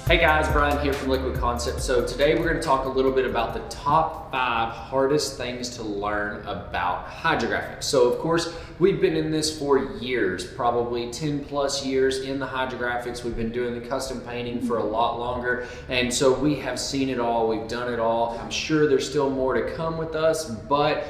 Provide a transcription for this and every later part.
Hey guys, Bryan here from Liquid Concepts. So today we're going to talk a little bit about the top 5 hardest things to learn about hydrographics. So of course, we've been in this for years, probably 10 plus years in the hydrographics. We've been doing the custom painting for a lot longer. And so we have seen it all, we've done it all. I'm sure there's still more to come with us, but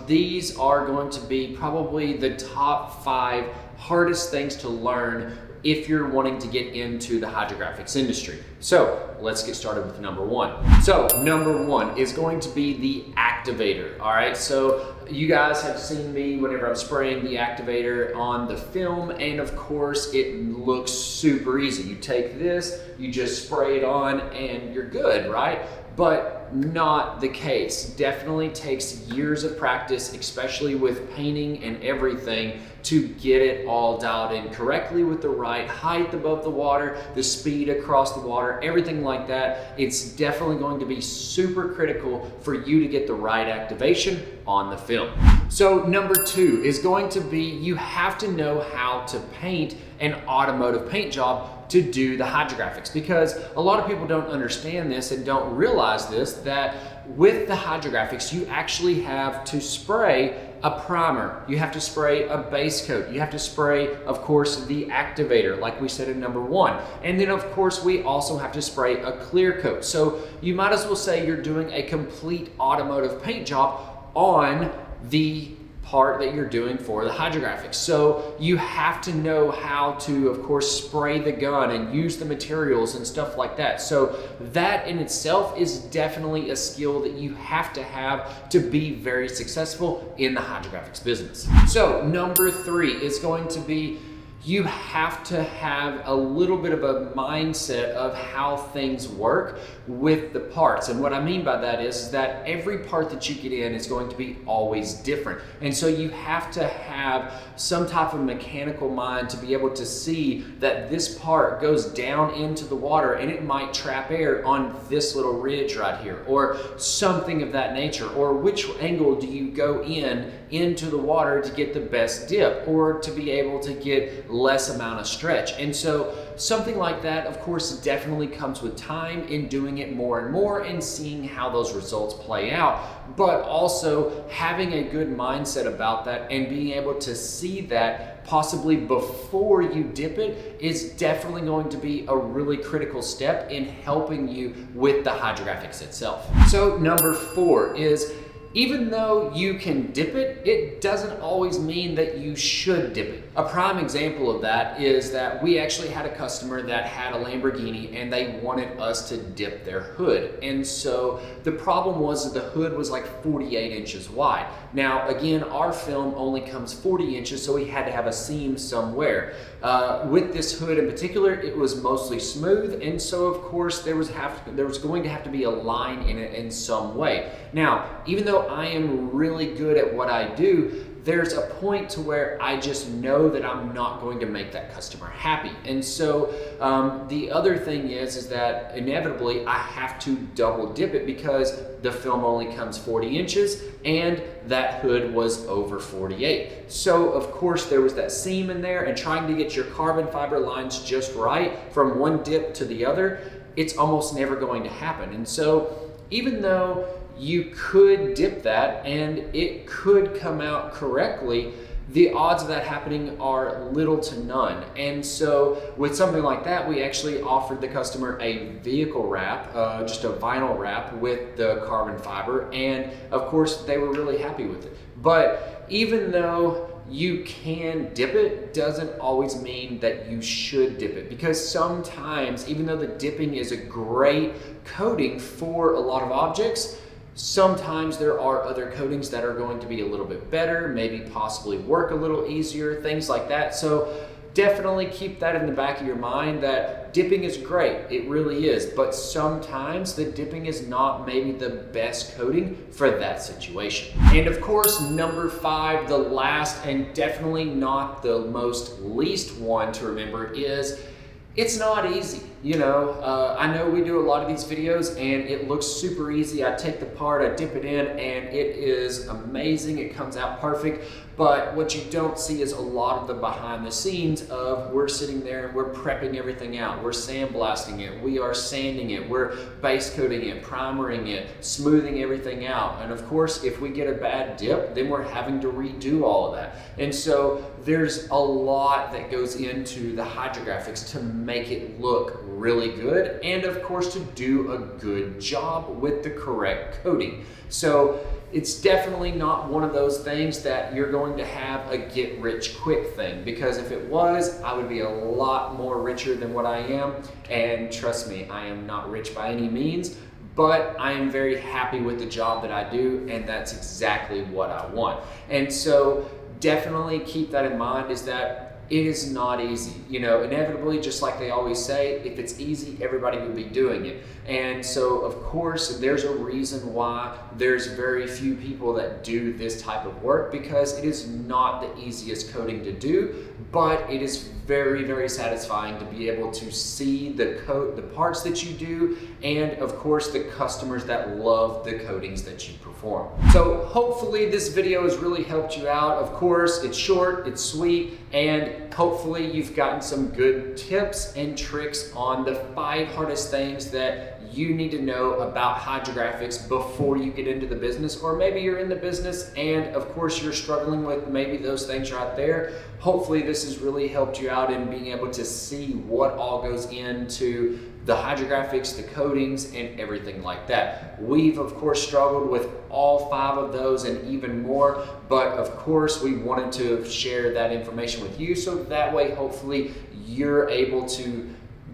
these are going to be probably the top 5 hardest things to learn if you're wanting to get into the hydrographics industry. So let's get started with number 1. So number 1 is going to be the Activator. All right, so you guys have seen me whenever I'm spraying the Activator on the film, and of course it looks super easy. You take this, you just spray it on and you're good, right? But not the case. Definitely takes years of practice, especially with painting and everything, to get it all dialed in correctly with the right height above the water, the speed across the water, everything like that. It's definitely going to be super critical for you to get the right activation on the film. So number 2 is going to be, you have to know how to paint an automotive paint job to do the hydrographics, because a lot of people don't understand this and don't realize this, that with the hydrographics you actually have to spray a primer, you have to spray a base coat, you have to spray, of course, the Activator like we said in number 1, and then of course we also have to spray a clear coat. So you might as well say you're doing a complete automotive paint job on the part that you're doing for the hydrographics. So you have to know how to, of course, spray the gun and use the materials and stuff like that. So that in itself is definitely a skill that you have to be very successful in the hydrographics business. So number 3 is going to be, you have to have a little bit of a mindset of how things work with the parts. And what I mean by that is that every part that you get in is going to be always different. And so you have to have some type of mechanical mind to be able to see that this part goes down into the water and it might trap air on this little ridge right here, or something of that nature, or which angle do you go into the water to get the best dip, or to be able to get less amount of stretch. And so something like that, of course, definitely comes with time in doing it more and more and seeing how those results play out, but also having a good mindset about that and being able to see that possibly before you dip it is definitely going to be a really critical step in helping you with the hydrographics itself. So number 4 is, even though you can dip it, it doesn't always mean that you should dip it. A prime example of that is that we actually had a customer that had a Lamborghini and they wanted us to dip their hood. And so the problem was that the hood was like 48 inches wide. Now, again, our film only comes 40 inches, so we had to have a seam somewhere. With this hood in particular, it was mostly smooth, and so of course there was going to have to be a line in it in some way. Now, even though I am really good at what I do, there's a point to where I just know that I'm not going to make that customer happy. And so the other thing is that inevitably I have to double dip it because the film only comes 40 inches and that hood was over 48. So of course there was that seam in there, and trying to get your carbon fiber lines just right from one dip to the other, it's almost never going to happen. And so even though you could dip that and it could come out correctly, the odds of that happening are little to none. And so with something like that, we actually offered the customer a vehicle wrap, just a vinyl wrap with the carbon fiber, and of course they were really happy with it. But even though you can dip it, doesn't always mean that you should dip it, because sometimes, even though the dipping is a great coating for a lot of objects, sometimes there are other coatings that are going to be a little bit better, maybe possibly work a little easier, things like that. So definitely keep that in the back of your mind, that dipping is great, it really is, but sometimes the dipping is not maybe the best coating for that situation. And of course, number 5, the last and definitely not the least one to remember is, it's not easy. I know we do a lot of these videos and it looks super easy. I take the part, I dip it in, and it is amazing. It comes out perfect. But what you don't see is a lot of the behind the scenes of we're sitting there and we're prepping everything out. We're sandblasting it, we are sanding it, we're base coating it, primering it, smoothing everything out. And of course, if we get a bad dip, then we're having to redo all of that. And so there's a lot that goes into the hydrographics to make it look really good, and of course to do a good job with the correct coating. So it's definitely not one of those things that you're going to have a get rich quick thing, because if it was, I would be a lot more richer than what I am. And trust me, I am not rich by any means, but I am very happy with the job that I do, and that's exactly what I want. And so definitely keep that in mind, is that it is not easy. Inevitably, just like they always say, if it's easy, everybody would be doing it. And so, of course, there's a reason why there's very few people that do this type of work, because it is not the easiest coating to do, but it is very, very satisfying to be able to see the parts that you do, and of course the customers that love the coatings that you perform. So hopefully this video has really helped you out. Of course, it's short, it's sweet, and hopefully you've gotten some good tips and tricks on the 5 hardest things that you need to know about hydrographics before you get into the business. Or maybe you're in the business and of course you're struggling with maybe those things right there. Hopefully this has really helped you out in being able to see what all goes into the hydrographics, the coatings, and everything like that. We've of course struggled with all 5 of those and even more, but of course we wanted to share that information with you, so that way hopefully you're able to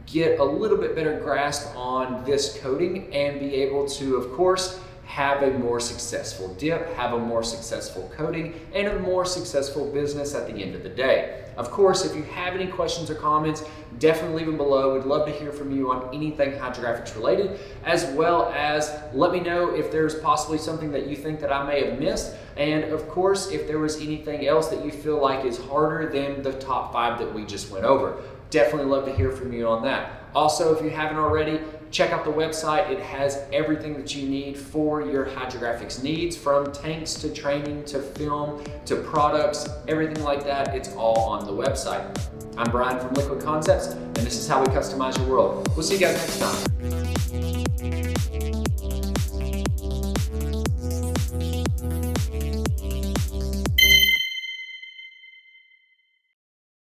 get a little bit better grasp on this coating and be able to, of course, have a more successful dip, have a more successful coating, and a more successful business at the end of the day. Of course, if you have any questions or comments, definitely leave them below. We'd love to hear from you on anything hydrographics related, as well as let me know if there's possibly something that you think that I may have missed. And of course, if there was anything else that you feel like is harder than the top 5 that we just went over. Definitely love to hear from you on that. Also, if you haven't already, check out the website. It has everything that you need for your hydrographics needs, from tanks to training to film to products, everything like that. It's all on the website. I'm Bryan from Liquid Concepts, and this is how we customize your world. We'll see you guys next time.